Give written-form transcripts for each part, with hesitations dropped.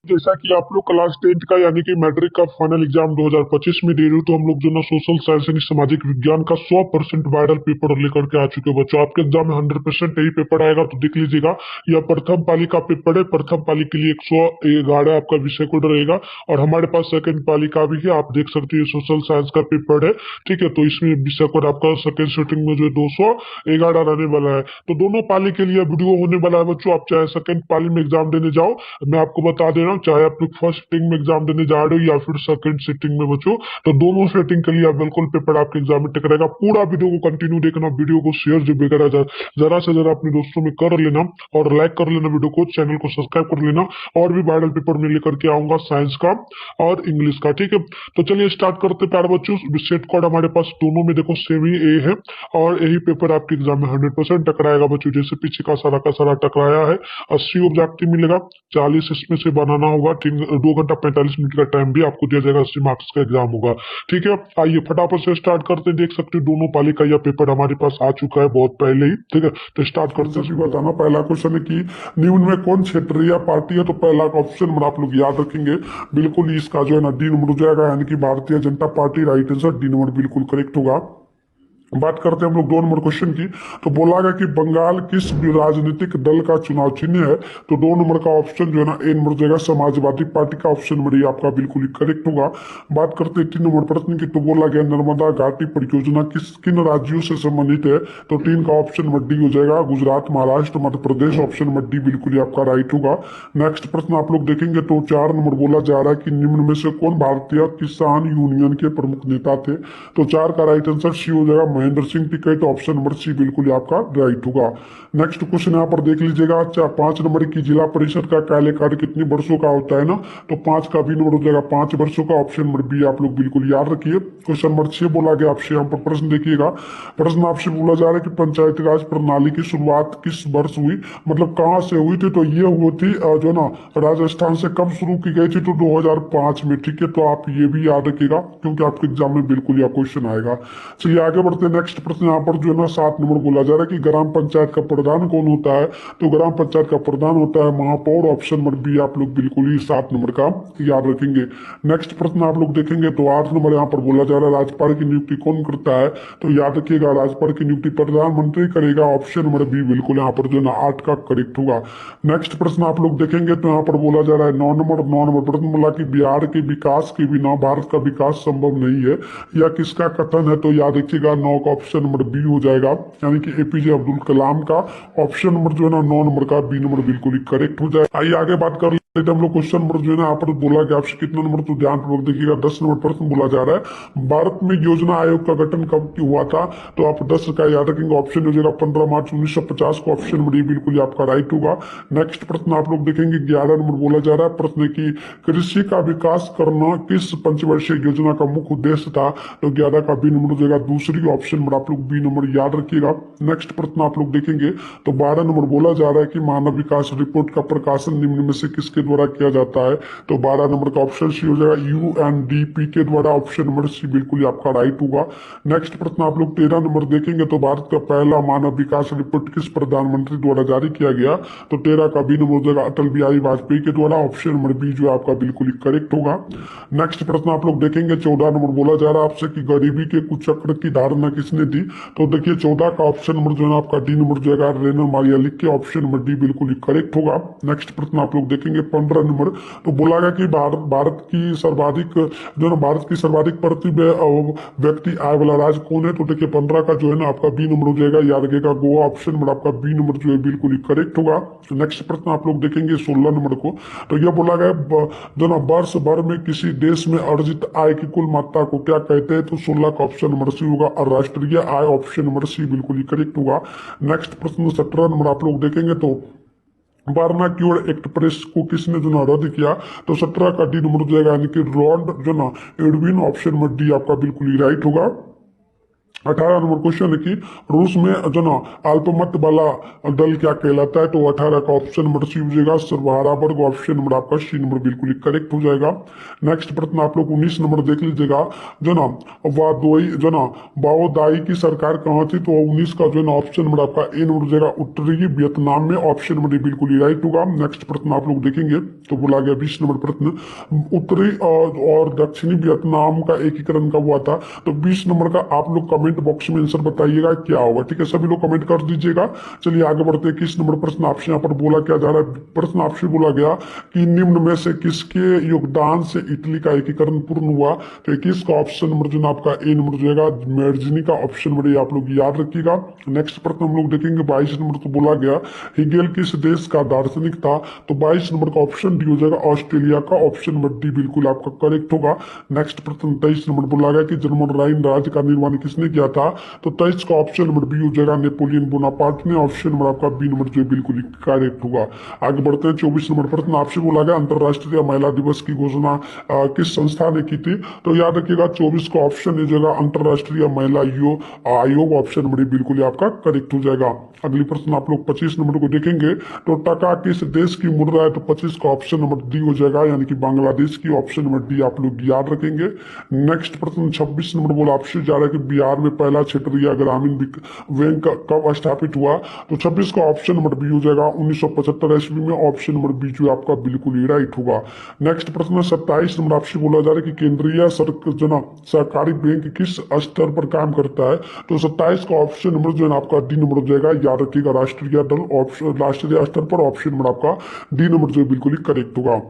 जैसा कि आप लोग क्लास 10th का यानी कि मैट्रिक का फाइनल एग्जाम 2025 में दे रहे हो, तो हम लोग जो ना सोशल साइंस यानी सामाजिक विज्ञान का 100% वायरल पेपर लेकर के आ चुके हैं बच्चों। आपके एग्जाम में 100% यही पेपर आएगा, तो देख लीजिएगा। यह प्रथम पाली का पेपर है। प्रथम पाली के लिए 111 आपका विषय कोड रहेगा, और हमारे पास सेकंड पाली का भी है। आप देख सकते हैं सोशल साइंस का पेपर है, ठीक है। तो इसमें विषय कोड आपका सेकंड सेटिंग में जो है 211 रहने वाला है। तो दोनों पाली के लिए वीडियो होने वाला है बच्चों। आप चाहे सेकंड पाली में एग्जाम देने जाओ, मैं आपको बता दे रहा हूँ, चाहे आप लोग फर्स्ट सिटिंग में एग्जाम देने जा रहे हो या फिर सेकंड सिटिंग में बच्चों, तो दोनों सेटिंग के लिए आप बिल्कुल पेपर आपके एग्जाम में टकराएगा। पूरा वीडियो को कंटिन्यू देखना, वीडियो को शेयर जो वगैरह जरा से जरा अपने दोस्तों में कर लेना, और लाइक कर लेना वीडियो को, चैनल को सब्सक्राइब कर लेना। और भी वायरल पेपर में लेकर के आऊंगा साइंस का और इंग्लिश का, ठीक है। तो चलिए स्टार्ट करते प्यारे बच्चों। सेट कोड हमारे पास दोनों में देखो सेम ही ए है, और यही पेपर आपके एग्जाम में 100% टकराएगा बच्चों। जैसे पीछे का सारा टकराया है। 80 ऑब्जेक्टिव मिलेगा, 40 इसमें से बनाना होगा। 2 घंटा 45 मिनट का टाइम भी आपको दिया जाएगा। 80 मार्क्स का एग्जाम होगा, ठीक है। आइए फटाफट से स्टार्ट करते हैं। देख सकते हो दोनों पाली का यह पेपर हमारे पास आ चुका है बहुत पहले ही, ठीक है। तो स्टार्ट करते हैं। बताना पहला क्वेश्चन है कि निम्न में कौन क्षेत्र या पार्टी है। तो पहला ऑप्शन आप लोग याद रखेंगे बिल्कुल। इसका जो है ना डी नंबर हो जाएगा, यानी कि Bharatiya Janata party. Right answer D number बिल्कुल करेक्ट होगा। बात करते हैं हम लोग 2 नंबर क्वेश्चन की। तो बोला गया कि बंगाल किस राजनीतिक दल का चुनाव चिन्ह है। तो 2 नंबर का ऑप्शन जो है ना ए नंबर जाएगा, समाजवादी पार्टी का। ऑप्शन नंबर ये आपका बिल्कुल ही करेक्ट होगा। बात करते हैं 3 नंबर प्रश्न की। तो बोला गया नर्मदा घाटी परियोजना किन राज्यों से संबंधित है। तो 3 का ऑप्शन नंबर डी हो जाएगा, Gujarat, Maharashtra, Madhya Pradesh. Option number D बिल्कुल ही आपका राइट होगा। नेक्स्ट प्रश्न आप लोग देखेंगे तो 4 नंबर बोला जा रहा है कि निम्न में से कौन भारतीय किसान यूनियन के प्रमुख नेता थे। तो 4 का राइट आंसर सी हो जाएगा, Mahendra Singh Tikait. Option number C बिल्कुल ही आपका राइट होगा। नेक्स्ट क्वेश्चन यहाँ पर देख लीजिएगा। 5 नंबर की जिला परिषद का कार्यकाल कितने वर्षों का होता है ना। तो 5 का भी नंबर हो जाएगा 5 वर्षों का। ऑप्शन नंबर बी आप लोग बिल्कुल याद रखिए। क्वेश्चन नंबर 6 बोला गया आपसे, यहाँ पर प्रश्न देखिएगा। प्रश्न आपसे बोला जा रहा है कि पंचायती राज प्रणाली की शुरुआत किस वर्ष हुई, मतलब कहाँ से हुई थी। तो ये हुई थी जो ना राजस्थान से। कब शुरू की गई थी। तो 2005 में, ठीक है। तो आप ये भी याद रखिएगा, क्योंकि आपके एग्जाम में बिल्कुल यह क्वेश्चन आएगा। चलिए आगे बढ़ते हैं। नेक्स्ट प्रश्न यहाँ पर जो है ना 7 नंबर बोला जा रहा है कि ग्राम पंचायत का प्रधान कौन होता है। तो ग्राम पंचायत का प्रधान होता है महापौर। ऑप्शन नंबर बी आप लोग बिल्कुल ही 7 नंबर का याद रखेंगे। नेक्स्ट प्रश्न आप लोग देखेंगे तो 8 नंबर यहाँ पर बोला जा रहा है राज्यपाल की नियुक्ति कौन करता है। तो याद रखिएगा राज्यपाल की नियुक्ति प्रधानमंत्री करेगा। ऑप्शन नंबर बी बिल्कुल यहाँ पर जो है ना 8 का करेक्ट होगा। नेक्स्ट प्रश्न आप लोग देखेंगे तो यहाँ पर बोला जा रहा है 9 नंबर प्रश्न बोला कि बिहार के विकास के बिना भारत का विकास संभव नहीं है, या किसका कथन है। तो याद रखिएगा 9 का ऑप्शन नंबर बी हो जाएगा, यानी कि एपीजे अब्दुल कलाम का। ऑप्शन नंबर जो है ना 9 नंबर का बी नंबर बिल्कुल ही करेक्ट हो जाएगा। आइए आगे बात कर लेते हैं हम लोग। क्वेश्चन नंबर जो है ना यहाँ पर बोला गया आपसे कितना नंबर, तो ध्यान पूर्वक देखिएगा। 10 नंबर प्रश्न बोला जा रहा है भारत में योजना आयोग का गठन कब हुआ था। तो आप 10 का याद रखेंगे। ऑप्शन हो जाएगा 15 मार्च 1950 को। ऑप्शन नंबर बिल्कुल ही आपका राइट होगा। नेक्स्ट प्रश्न आप लोग देखेंगे 11 नंबर बोला जा रहा है प्रश्न की कृषि का विकास करना किस पंचवर्षीय योजना का मुख्य उद्देश्य था। तो 11 का बी नंबर हो जाएगा दूसरी। ऑप्शन नंबर आप लोग बी नंबर याद रखिएगा। नेक्स्ट प्रश्न आप लोग देखेंगे तो 12 नंबर बोला जा रहा है कि मानव विकास रिपोर्ट का प्रकाशन निम्न में से किसके द्वारा किया जाता है। तो 12 नंबर का ऑप्शन सी हो जाएगा यूएनडीपी के द्वारा। ऑप्शन नंबर सी बिल्कुल ही आपका राइट होगा। नेक्स्ट प्रश्न आप लोग 13 नंबर देखेंगे तो भारत का पहला मानव विकास रिपोर्ट किस प्रधानमंत्री द्वारा जारी किया गया। तो 13 का बी नंबर हो जाएगा अटल बिहारी वाजपेयी के द्वारा। ऑप्शन नंबर बी जो आपका बिल्कुल ही करेक्ट होगा। नेक्स्ट प्रश्न आप लोग देखेंगे 14 नंबर बोला जा रहा है आपसे कि गरीबी के कुचक्र की धारणा किसने दी। तो देखिए 14 का ऑप्शन नंबर जो है आपका डी नंबर जो है रेनर मारिया लिख के। ऑप्शन नंबर डी बिल्कुल ही करेक्ट होगा। नेक्स्ट प्रश्न आप लोग देखेंगे 15 नंबर। तो बोला गया कि भारत की सर्वाधिक जो ना भारत की सर्वाधिक प्रति व्यक्ति आय वाला राज्य कौन है। तो देखिए 15 का जो है ना आपका बी नंबर हो जाएगा, याद रखिएगा गोवा। ऑप्शन नंबर आपका बी नंबर जो है बिल्कुल ही करेक्ट होगा। नेक्स्ट प्रश्न आप लोग देखेंगे 16 नंबर को। तो यह बोला गया जो ना वर्ष भर में किसी देश में अर्जित आय की कुल मात्रा को क्या कहते हैं। तो 16 का ऑप्शन नंबर सी होगा और राष्ट्रीय आय। ऑप्शन नंबर सी बिल्कुल ही करेक्ट होगा। नेक्स्ट प्रश्न 17 नंबर आप लोग देखेंगे तो वारनाक्यूर एक्ट प्रेस को किसने जो ना रद्द किया। तो 17 का डी नंबर हो जाएगा, यानी कि रॉन्ड जो ना एडविन। ऑप्शन नंबर डी आपका बिल्कुल ही राइट होगा। 18 नंबर क्वेश्चन है कि रूस में जो ना अल्पमत वाला दल क्या कहलाता है? तो 18 का ऑप्शन नंबर सी हो जाएगा सर्वहारा वर्ग, ऑप्शन नंबर आपका सी नंबर बिल्कुल ही करेक्ट हो जाएगा। नेक्स्ट प्रश्न आप लोग 19 नंबर देख लीजिएगा, जो ना वादोई जो ना वाओदाई की सरकार कहाँ थी? तो 19 का जो है ना ऑप्शन नंबर आपका ए नंबर हो जाएगा उत्तरी वियतनाम में, ऑप्शन नंबर डी बिल्कुल ही राइट होगा। नेक्स्ट प्रश्न आप लोग देखेंगे तो बोला गया 20 नंबर प्रश्न, उत्तरी और दक्षिणी वियतनाम का एकीकरण कब हुआ था? तो 20 नंबर का आप लोग कमेंट बॉक्स में आंसर बताइएगा क्या होगा, ठीक है? सभी लोग कमेंट कर दीजिएगा। चलिए आगे बढ़ते हैं। 21 नंबर प्रश्न आपसे यहाँ पर बोला क्या जा रहा है? प्रश्न आपसे बोला गया कि निम्न में से किसके योगदान से इटली का एकीकरण पूर्ण हुआ? तो 21 का ऑप्शन नंबर जो ना आपका ए नंबर हो जाएगा मेर्जनी का, ऑप्शन नंबर आप लोग याद रखिएगा। नेक्स्ट प्रश्न हम लोग देखेंगे 22 नंबर को बोला गया हिगेल किस देश का दार्शनिक था? तो 22 नंबर का ऑप्शन डी हो जाएगा ऑस्ट्रेलिया का, ऑप्शन नंबर डी बिल्कुल आपका करेक्ट होगा। नेक्स्ट प्रश्न 23 नंबर बोला गया कि जर्मन राइन राज्य का निर्माण किसने किया था? तो 23 का ऑप्शन नंबर बी हो जाएगा नेपोलियन बोनापार्ट ने, ऑप्शन नंबर आपका बी नंबर जो बिल्कुल करेक्ट होगा। आगे बढ़ते हैं 24 नंबर प्रश्न आपसे बोला गया अंतरराष्ट्रीय महिला दिवस की घोषणा किस संस्था ने की थी? तो याद रखिएगा 24 का ऑप्शन हो जाएगा अंतरराष्ट्रीय महिला आयोग, ऑप्शन नंबर बिल्कुल ही आपका करेक्ट हो जाएगा। अगली प्रश्न आप लोग 25 नंबर को देखेंगे तो टका किस देश की मुद्रा है? तो 25 का ऑप्शन नंबर डी हो जाएगा यानी कि बांग्लादेश की, ऑप्शन नंबर डी आप लोग याद रखेंगे। नेक्स्ट प्रश्न 26 नंबर बोला आपसे जा रहा है कि बिहार में पहला क्षेत्रीय ग्रामीण बैंक कब स्थापित हुआ? तो 26 का ऑप्शन नंबर बी हो जाएगा 1975 ईस्वी में, ऑप्शन नंबर बी जो आपका बिल्कुल ही राइट होगा। नेक्स्ट प्रश्न 27 नंबर आपसे बोला जा रहा है कि केंद्रीय सहकारी बैंक किस स्तर पर काम करता है? तो 27 का ऑप्शन नंबर जो है आपका डी नंबर हो जाएगा, याद रखिएगा राष्ट्रीय दल, ऑप्शन राष्ट्रीय स्तर पर, ऑप्शन नंबर आपका डी नंबर जो बिल्कुल ही करेक्ट होगा।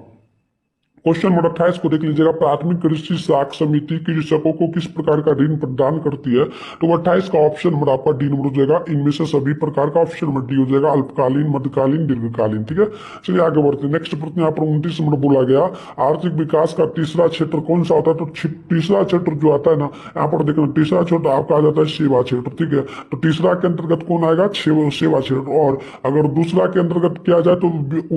क्वेश्चन नंबर 28 को देख लीजिएगा प्राथमिक कृषि साख समिति कृषकों को किस प्रकार का ऋण प्रदान करती है? तो 28 का ऑप्शन नंबर आपका डी नंबर हो जाएगा इनमें से सभी प्रकार का, ऑप्शन नंबर डी हो जाएगा अल्पकालीन, मध्यकालीन, दीर्घकालीन, ठीक है? चलिए आगे बढ़ते हैं। नेक्स्ट प्रश्न यहाँ पर 29 नंबर बोला गया आर्थिक विकास का तीसरा क्षेत्र कौन सा होता है? तो तीसरा क्षेत्र जो आता है ना यहाँ पर देखना, तीसरा क्षेत्र आपका आ जाता है सेवा क्षेत्र, ठीक है? तो तीसरा के अंतर्गत कौन आएगा? सेवा क्षेत्र। और अगर दूसरा के अंतर्गत किया जाए तो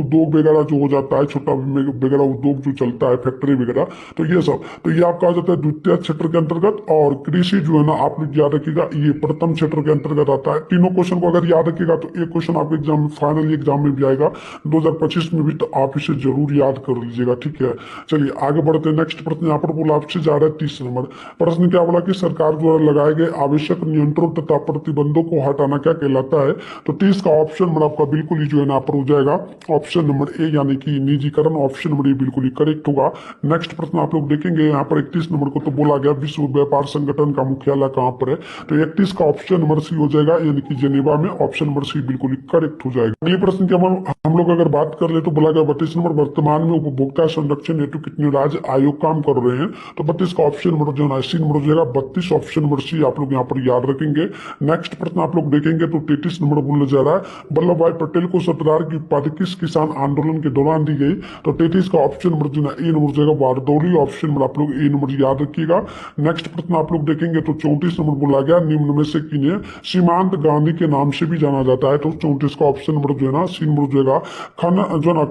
उद्योग वगैरह जो हो जाता है, छोटा वगैरह उद्योग चलता है, फैक्ट्री वगैरह, तो ये सब, तो ये आपका आ जाता है द्वितीय क्षेत्र के अंतर्गत। और कृषि जो है ना आप लोग याद रखिएगा ये प्रथम क्षेत्र के अंतर्गत आता है। तीनों क्वेश्चन को अगर याद रखिएगा तो एक क्वेश्चन आपके एग्जाम में फाइनल एग्जाम में भी आएगा 2025 में भी, तो आप इसे जरूर याद कर लीजिएगा, ठीक है? चलिए आगे बढ़ते हैं। नेक्स्ट प्रश्न यहाँ पर बोला आपसे जा रहा है 30 नंबर प्रश्न, क्या बोला कि सरकार द्वारा लगाए गए आवश्यक नियंत्रण तथा प्रतिबंधों को हटाना क्या कहलाता है? तो 30 का ऑप्शन नंबर आपका बिल्कुल ही जो है ना पर हो जाएगा ऑप्शन नंबर ए यानी कि निजीकरण, ऑप्शन नंबर ए बिल्कुल ही करेक्ट होगा। नेक्स्ट प्रश्न आप लोग देखेंगे यहाँ पर 31 नंबर को तो बोला गया विश्व व्यापार संगठन का मुख्यालय कहाँ पर है? तो 31 का ऑप्शन नंबर सी हो जाएगा यानी कि जेनेवा में, ऑप्शन नंबर सी बिल्कुल ही करेक्ट हो जाएगा। अगले प्रश्न की हम लोग अगर बात कर ले तो बोला गया 32 नंबर वर्तमान में उपभोक्ता संरक्षण हेतु कितने राज्य आयोग काम कर रहे हैं? तो 32 का ऑप्शन नंबर जो है सी नंबर हो जाएगा 32, ऑप्शन नंबर सी आप लोग यहाँ पर याद रखेंगे। नेक्स्ट प्रश्न आप लोग देखेंगे तो 33 नंबर बोला जा रहा है वल्लभ भाई पटेल को सरदार की उपाधि किस किसान आंदोलन के दौरान दी गई? तो 33 का ऑप्शन नंबर जो है ए नंबर हो जाएगा बारदौली, ऑप्शन नंबर आप लोग ए नंबर याद रखिएगा। नेक्स्ट प्रश्न आप लोग देखेंगे तो 34 नंबर बोला गया निम्न में से किन्हें सीमांत गांधी के नाम से भी जाना जाता है? तो 34 का ऑप्शन नंबर जो है ना सी नंबर हो जाएगा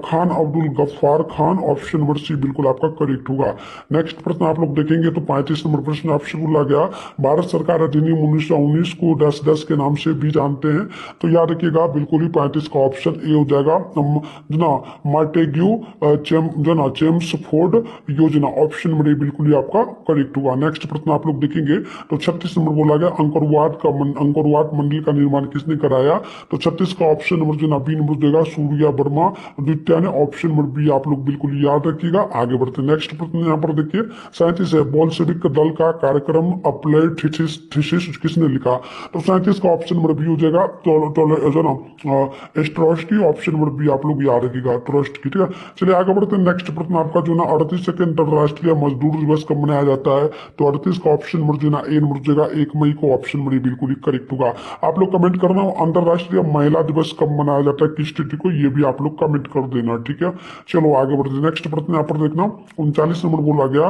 Khan Abdul Gaffar Khan, option number C बिल्कुल आपका करेक्ट होगा। नेक्स्ट प्रश्न आप लोग देखेंगे तो 35 नंबर प्रश्न आपसे बोला गया भारत सरकार अधिनियम 1919 को 10-10 के नाम से भी जानते हैं? तो याद रखिएगा बिल्कुल ही 35 का ऑप्शन ए हो जाएगा मार्टेग्यू चेम्सफोर्ड योजना, ऑप्शन नंबर ए बिल्कुल ही आपका करेक्ट होगा। नेक्स्ट प्रश्न आप लोग देखेंगे तो 36 नंबर बोला गया अंकुरवाट मंदिर का निर्माण किसने कराया? तो 36 का ऑप्शन नंबर जो ना बी नंबर देगा सूर्या वर्मा द्वितीय ने, ऑप्शन नंबर बी आप लोग बिल्कुल याद रखिएगा। आगे बढ़ते नेक्स्ट प्रश्न यहाँ पर देखिए 37 है बोल्शेविक दल का कार्यक्रम अप्लाइड थीसिस किसने लिखा? तो 37 का ऑप्शन नंबर बी हो जाएगा ट्रोट्स्की, ऑप्शन नंबर बी आप लोग याद रखिएगा ट्रोट्स्की, ठीक है? चलिए आगे बढ़ते हैं। नेक्स्ट प्रश्न आपका जो ना 38 अंतरराष्ट्रीय मजदूर दिवस कब मनाया जाता है? तो 38 का ऑप्शन नंबर जो ना ए नंबर हो जाएगा 1 मई को, ऑप्शन नंबर बिल्कुल ही करेक्ट होगा। आप लोग कमेंट करना अंतरराष्ट्रीय महिला दिवस कब मनाया जाता है, किस तिथि को, ये भी आप लोग कमेंट कर देना, ठीक है? चलो आगे बढ़ते हैं। नेक्स्ट प्रश्न यहाँ पर देखना 39 नंबर बोला गया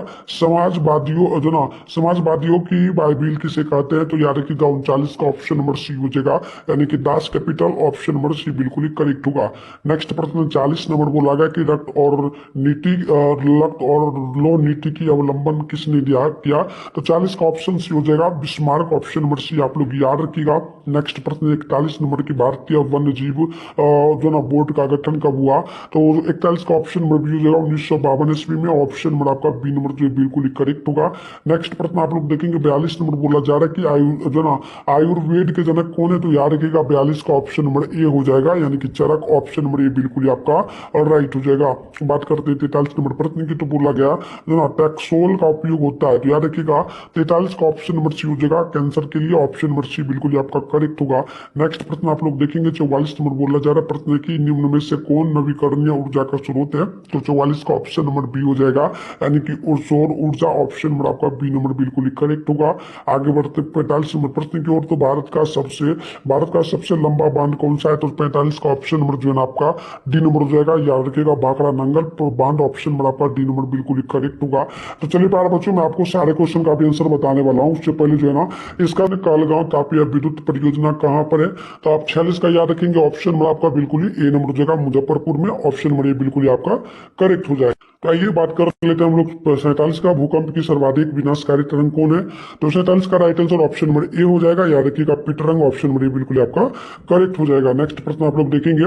समाजवादियों की बाइबिल किसे कहते हैं? तो याद रखिएगा 39 का ऑप्शन नंबर सी हो जाएगा यानी कि Das Kapital, option number C बिल्कुल ही करेक्ट होगा। नेक्स्ट प्रश्न 40 नंबर बोला गया कि रक्त और नीति लत और लो नीति की अवलंबन किसने दिया किया? तो 40 का ऑप्शन सी हो जाएगा बिस्मार्क, ऑप्शन नंबर सी आप लोग याद रखिएगा। नेक्स्ट प्रश्न 41 नंबर की, भारतीय वन्य जीव जो ना बोर्ड का गठन कब हुआ? तो 41 का ऑप्शन नंबर बी हो जाएगा 1952 ईस्वी में, ऑप्शन नंबर आपका बी नंबर जो बिल्कुल करेक्ट होगा। नेक्स्ट प्रश्न आप लोग देखेंगे 42 नंबर बोला जा रहा है कि जो ना आयुर्वेद के जनक कौन है? तो याद रखिएगा 42 का ऑप्शन नंबर ए हो जाएगा, यानी कि चरक, ऑप्शन नंबर ए बिल्कुल आपका राइट हो जाएगा। बात करते हैं 43 नंबर प्रश्न की, तो बोला गया जो ना टैक्सोल का उपयोग होता है, तो याद रखिएगा 43 का ऑप्शन नंबर सी हो जाएगा कैंसर के लिए, ऑप्शन नंबर सी बिल्कुल आपका करेक्ट होगा। नेक्स्ट प्रश्न आप लोग देखेंगे 44 नंबर बोला जा रहा है प्रश्न की, निम्न में से कौन नवीकरणीय ऊर्जा का स्रोत है? तो 44 का ऑप्शन नंबर बी हो जाएगा, यानी कि सौर ऊर्जा, ऑप्शन नंबर आपका बी नंबर बिल्कुल करेक्ट होगा। आगे बढ़ते 45 नंबर प्रश्न की ओर, तो भारत का सबसे लंबा बांध कौन सा है? तो 45 का ऑप्शन नंबर जो है ना आपका डी नंबर हो जाएगा, याद रखिएगा भाखड़ा नंगल बांध, ऑप्शन नंबर आपका डी नंबर बिल्कुल करेक्ट होगा। तो चलिए प्यारे बच्चों, मैं आपको सारे क्वेश्चन का भी आंसर बताने वाला हूँ। उससे पहले जो है ना, इसका कालगांव तापीय विद्युत परियोजना कहाँ पर है? तो आप 46 का याद रखेंगे, ऑप्शन नंबर आपका बिल्कुल ही ए नंबर हो जाएगा मुजफ्फरपुर में, ऑप्शन नंबर ये बिल्कुल ही आपका करेक्ट हो जाएगा। तो आइए बात कर लेते हैं हम लोग 47 का, भूकंप की सर्वाधिक विनाशकारी तरंग कौन है? तो 47 का right answer option number A हो जाएगा, याद रखिएगा पीटरंग, ऑप्शन नंबर ए बिल्कुल आपका करेक्ट हो जाएगा। नेक्स्ट प्रश्न आप लोग देखेंगे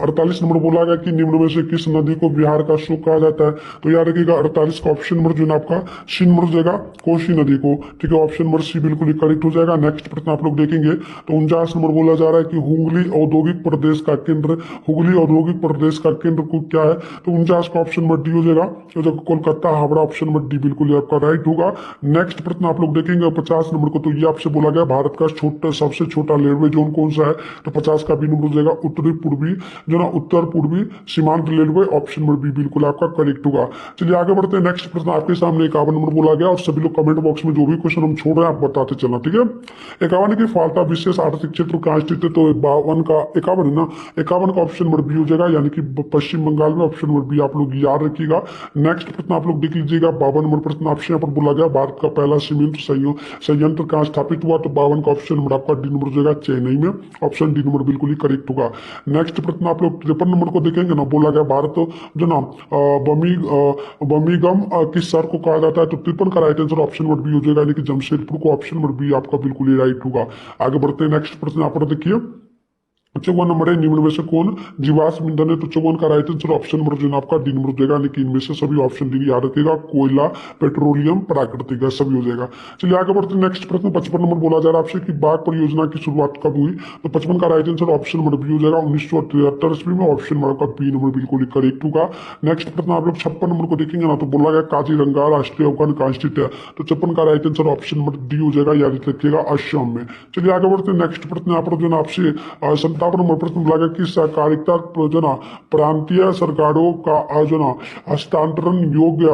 48 नंबर बोला गया कि निम्न में से किस नदी को बिहार का शोक कहा जाता है? तो याद रखिएगा 48 का ऑप्शन नंबर जो है आपका सी नंबर हो जाएगा, कोसी नदी को, ठीक है, ऑप्शन नंबर सी बिल्कुल करेक्ट हो जाएगा। नेक्स्ट प्रश्न आप लोग देखेंगे तो 49 नंबर बोला जा रहा है कि हुगली औद्योगिक प्रदेश का केंद्र, हुगली औद्योगिक प्रदेश का केंद्र को क्या है? तो 49 का ऑप्शन नंबर डी हो जाएगा, तो Kolkata Howrah, option number D बिल्कुल आपका राइट होगा। नेक्स्ट प्रश्न आप लोग देखेंगे 50 नंबर को, तो ये आपसे बोला गया भारत का सबसे छोटा रेलवे जोन कौन सा है? तो 50 का बी नंबर हो जाएगा उत्तरी पूर्वी जो ना उत्तर पूर्वी सीमांत रेलवे, ऑप्शन नंबर बी बिल्कुल आपका करेक्ट होगा। चलिए आगे बढ़ते हैं। नेक्स्ट प्रश्न आपके सामने 51 नंबर बोला गया, और सभी लोग कमेंट बॉक्स में जो भी क्वेश्चन हम छोड़ रहे हैं आप बताते चलना, ठीक है। 51 की फालता विशेष आर्थिक क्षेत्र कहाँ स्थित है? तो 52 का 51 है ना, 51 का ऑप्शन नंबर बी हो जाएगा, यानी कि पश्चिम बंगाल में, ऑप्शन नंबर बी आप लोग याद रखिएगा। नेक्स्ट प्रश्न आप लोग देख लीजिएगा 52 नंबर प्रश्न आपसे यहाँ पर बोला गया भारत का पहला सीमेंट संयंत्र कहाँ स्थापित हुआ? तो 52 का ऑप्शन नंबर आपका डी नंबर हो जाएगा चेन्नई में, ऑप्शन डी नंबर बिल्कुल ही करेक्ट होगा। नेक्स्ट प्रश्न आप लोग 53 नंबर को देखेंगे ना, बोला गया भारत जो ना बर्मिंघम किस शहर को कहा जाता है? तो 53 का right answer option number B हो जाएगा, यानी कि जमशेदपुर को, ऑप्शन नंबर बी आपका बिल्कुल ही राइट होगा। आगे बढ़ते हैं। नेक्स्ट प्रश्न यहाँ पर देखिए 54 नंबर है, निम्न में से कौन जीवाश्म ईंधन है? तो 54 का राइट आंसर ऑप्शन नंबर जो है आपका डी नंबर हो जाएगा, लेकिन इनमें से सभी ऑप्शन डी याद रखिएगा, कोयला, पेट्रोलियम, प्राकृतिक गैस सभी हो जाएगा। चलिए आगे बढ़ते हैं। नेक्स्ट प्रश्न 55 नंबर बोला जा रहा है आपसे कि बाघ परियोजना की शुरुआत कब हुई? तो 55 का right answer option number B हो जाएगा 1973 ईस्वी में, ऑप्शन नंबर का बी नंबर बिल्कुल करेक्ट होगा। नेक्स्ट प्रश्न आप लोग 56 नंबर को देखेंगे ना, तो बोला गया काजीरंगा राष्ट्रीय उद्यान कहाँ स्थित है? तो 56 का right answer option number D हो जाएगा, याद रखिएगा असम में। चलिए आगे बढ़ते हैं। नेक्स्ट प्रश्न यहाँ पर जो ना आपसे 57 नंबर प्रश्न बोला गया कि सहकारिता जो ना प्रांतीय सरकारों का जो ना हस्तांतरण योग्य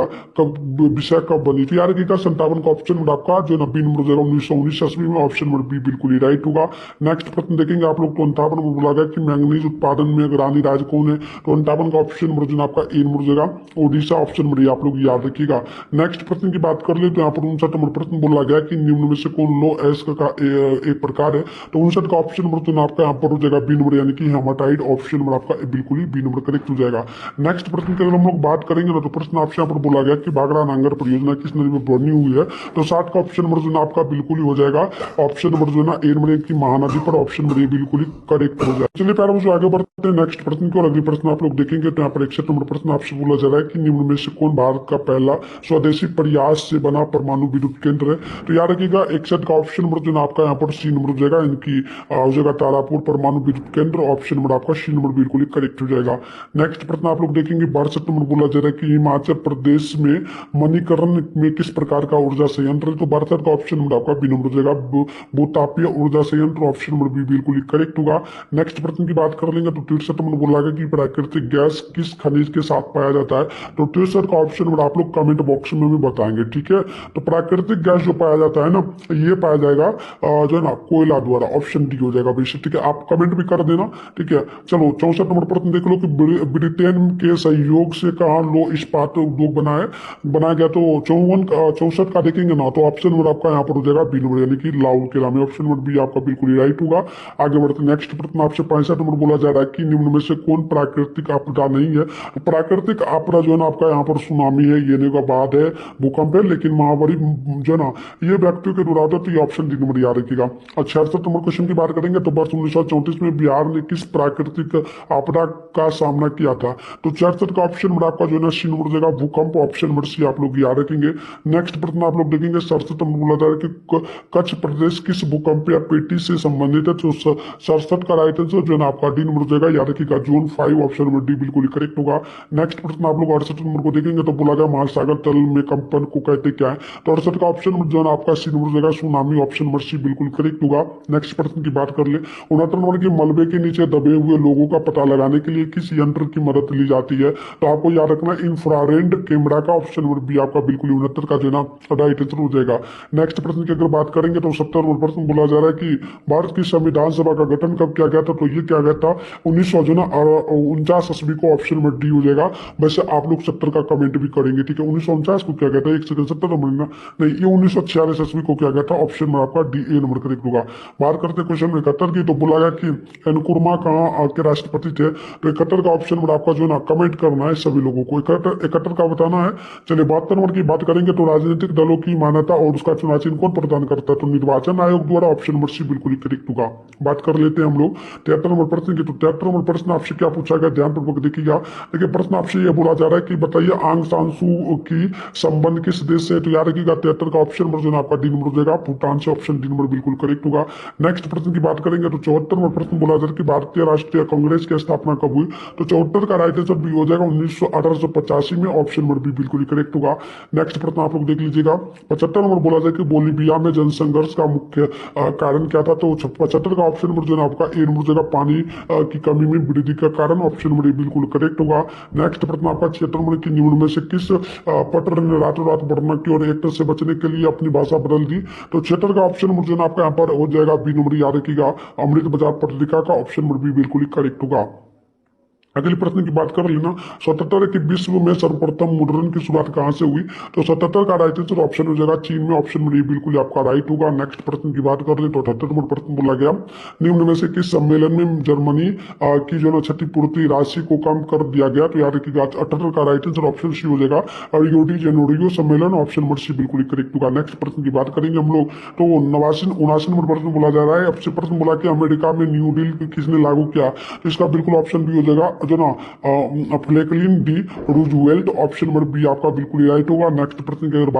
विषय कब बनी? तो यार की 57 का ऑप्शन नंबर आपका जो ना बी नंबर हो जाएगा 1919 ईस्वी में, ऑप्शन नंबर बी बिल्कुल ही राइट होगा। नेक्स्ट प्रश्न देखेंगे आप लोग तो 58 नंबर बोला गया कि मैंगनीज उत्पादन में अग्रणी राज्य कौन है? तो 58 का ऑप्शन नंबर जो ना आपका ए नंबर हो जाएगा ओडिशा, ऑप्शन नंबर आप लोग याद रखिएगा। नेक्स्ट प्रश्न की बात कर ले तो यहाँ पर 59 नंबर प्रश्न बोला गया कि निम्न में से कौन लो एस का एक प्रकार है? तो 59 का ऑप्शन नंबर जो ना आपका यहाँ पर हो जाएगा बी नंबर, यानी कि हेमाटाइट, ऑप्शन नंबर आपका बिल्कुल ही बी नंबर करेक्ट हो जाएगा। नेक्स्ट प्रश्न की अगर हम लोग बात करेंगे ना, तो प्रश्न आपसे यहाँ पर बोला गया कि भाखड़ा नांगर परियोजना किस नदी में बनी हुई है? तो 60 का ऑप्शन नंबर जो ना आपका बिल्कुल ही हो जाएगा, ऑप्शन नंबर जो ना ए नंबर की महानदी पर, ऑप्शन नंबर बिल्कुल ही करेक्ट हो जाएगा। चलिए प्यारे बच्चों आगे बढ़ते हैं नेक्स्ट प्रश्न की और। अगली प्रश्न आप लोग देखेंगे तो यहाँ पर 61 नंबर प्रश्न आपसे बोला जा रहा है कि निम्न में से कौन भारत का पहला स्वदेशी प्रयास से बना परमाणु विद्युत केंद्र है? तो याद रखिएगा 61 का ऑप्शन नंबर जो ना आपका यहाँ पर सी नंबर हो जाएगा, इनकी हो जाएगा तारापुर परमाणु विद्युत केंद्र, ऑप्शन नंबर आपका सी नंबर बिल्कुल ही करेक्ट हो जाएगा। नेक्स्ट प्रश्न आप लोग देखेंगे 62 नंबर बोला जा रहा है कि हिमाचल प्रदेश में मणिकरण में किस प्रकार का ऊर्जा संयंत्र है? तो 62 का ऑप्शन नंबर आपका बी नंबर हो जाएगा भूतापीय ऊर्जा संयंत्र, ऑप्शन नंबर बी बिल्कुल ही करेक्ट होगा। नेक्स्ट प्रश्न की बात कर लेंगे तो 63 नंबर बोला गया कि प्राकृतिक गैस किस खनिज के साथ पाया जाता है? तो 63 का ऑप्शन नंबर आप लोग कमेंट बॉक्स में भी बताएंगे, ठीक है। तो प्राकृतिक गैस जो पाया जाता है ना, ये पाया जाएगा जो है ना कोयला द्वारा, ऑप्शन डी हो जाएगा बेशक, ठीक है। आप कमेंट कमेंट भी कर देना, ठीक है। चलो 64 नंबर प्रश्न देख लो कि ब्रिटेन के सहयोग से कहा लो इस्पात उद्योग बनाया गया। तो 64 का देखेंगे ना, तो ऑप्शन नंबर आपका यहाँ पर हो जाएगा बी नंबर, यानी कि लाहौर किला में। ऑप्शन नंबर बी आपका बिल्कुल ही राइट होगा। आगे बढ़ते नेक्स्ट प्रश्न आपसे 65 नंबर बोला जा रहा है कि निम्न में से कौन प्राकृतिक आपदा नहीं है। तो प्राकृतिक आपदा जो है ना आपका यहाँ पर सुनामी है, ये का बाद है, भूकंप है, लेकिन महामारी जो है ना ये व्यक्तियों के द्वारा होता है। तो ये ऑप्शन डी नंबर याद रखिएगा। 66 नंबर क्वेश्चन की बात करेंगे तो वर्ष 1934 में बिहार ने किस प्राकृतिक आपदा का सामना किया था। तो 66 का ऑप्शन नंबर आपका जो है ना सी नंबर हो जाएगा, भूकंप। ऑप्शन नंबर सी आप लोग याद रखेंगे। नेक्स्ट प्रश्न आप लोग देखेंगे 67 नंबर बोला जा रहा है कि कच्छ प्रदेश किस भूकंप या पेटी से संबंधित है। तो 67 का राइट आंसर जो है ना आपका डी नंबर हो जाएगा, याद रखिएगा जोन 5। ऑप्शन नंबर डी बिल्कुल करेक्ट होगा। नेक्स्ट प्रश्न आप लोग 68 नंबर को देखेंगे तो बोला गया महासागर तल में कंपन को कहते क्या है। तो 68 का ऑप्शन नंबर जो है ना आपका सी नंबर हो जाएगा, सुनामी। ऑप्शन नंबर सी बिल्कुल करेक्ट होगा। नेक्स्ट प्रश्न की बात कर ले 69 नंबर की मलबे के नीचे दबे हुए लोगों का पता लगाने के लिए किस यंत्र की मदद ली जाती है। तो आपको याद रखना इंफ्रारेड कैमरा का। ऑप्शन नंबर बी आपका बिल्कुल 69 का जो है ना राइट आंसर हो जाएगा। नेक्स्ट प्रश्न की अगर बात करेंगे तो 70 नंबर प्रश्न बोला जा रहा है कि भारत की संविधान सभा का गठन कब किया गया था। तो ये क्या गया था 1949 ईस्वी को। ऑप्शन नंबर डी हो जाएगा। वैसे आप लोग 70 का कमेंट भी करेंगे, ठीक है। 1949 को क्या गया था, 170 नंबर नहीं, ये 1946 ईस्वी को क्या गया था। ऑप्शन नंबर आपका डी ए नंबर करेक्ट होगा। बात करते क्वेश्चन 71 की, तो बोला गया कि एनकुरमा कहाँ के राष्ट्रपति थे। तो 71 का ऑप्शन नंबर आपका जो है ना कमेंट करना है सभी लोगों को, 71 का बताना है। चलिए 72 नंबर की बात करेंगे तो राजनीतिक दलों की मान्यता और उसका चुनाव चिन्ह कौन प्रदान करता है। तो निर्वाचन आयोग द्वारा। ऑप्शन नंबर सी बिल्कुल करेक्ट होगा। बात कर लेते हैं हम लोग 73 नंबर प्रश्न की। तो 73 नंबर प्रश्न आपसे क्या पूछा गया, ध्यानपूर्वक देखिएगा। देखिए प्रश्न आपसे यह बोला जा रहा है कि बताइए आंग सान सू की संबंध किस देश से। तो याद रखिएगा 73 का ऑप्शन नंबर जो है आपका डी नंबर हो जाएगा, भूटान से। ऑप्शन डी नंबर बिल्कुल करेक्ट होगा। नेक्स्ट प्रश्न की बात करेंगे तो 74 नंबर प्रश्न बोला जा रहा है कि भारतीय राष्ट्रीय कांग्रेस की स्थापना कब हुई। तो 74 का राइट आंसर बी हो जाएगा 1885 में। ऑप्शन नंबर बी बिल्कुल करेक्ट होगा। नेक्स्ट प्रश्न आप लोग देख लीजिएगा 75 नंबर बोला जाए कि बोलीविया में जनसंघर्ष का मुख्य कारण क्या था। तो 75 का ऑप्शन नंबर जो है आपका ए नंबर हो जाएगा, पानी की कमी में वृद्धि का कारण। ऑप्शन नंबर ए बिल्कुल करेक्ट होगा। नेक्स्ट प्रश्न आपका 76 नंबर की निम्न में से किस पटर ने रातों रात बढ़ना की और एक्टर से बचने के लिए अपनी भाषा बदल दी। तो 76 का ऑप्शन नंबर जो है आपका यहाँ पर हो जाएगा बी नंबर, याद रखिएगा, अमृत बाजार पत्रिका का। ऑप्शन नंबर बी बिल्कुल ही करेक्ट होगा। अगले प्रश्न की बात कर लेना 77 की विश्व में सर्वप्रथम मुद्रण की शुरुआत कहां से हुई। तो 77 का राइट आंसर ऑप्शन हो जाएगा चीन में। ऑप्शन में बिल्कुल आपका राइट होगा। नेक्स्ट प्रश्न की बात कर ले तो 78 नंबर प्रश्न बोला गया निम्न में से किस सम्मेलन में जर्मनी की जो क्षतिपूर्ति राशि को कम कर दिया गया। तो याद रखिएगा 78 का राइट आंसर ऑप्शन सी हो जाएगा, रियो डी जेनेरियो सम्मेलन। ऑप्शन नंबर सी बिल्कुल करेक्ट होगा। नेक्स्ट प्रश्न की बात करेंगे हम लोग तो 79 नंबर प्रश्न बोला जा रहा है। अब से प्रश्न बोला कि अमेरिका में न्यू डील किसने लागू किया। तो इसका बिल्कुल ऑप्शन बी हो जाएगा जो ना Franklin D Roosevelt. Option number B आपका बिल्कुल राइट होगा। नेक्स्ट प्रश्न की अगर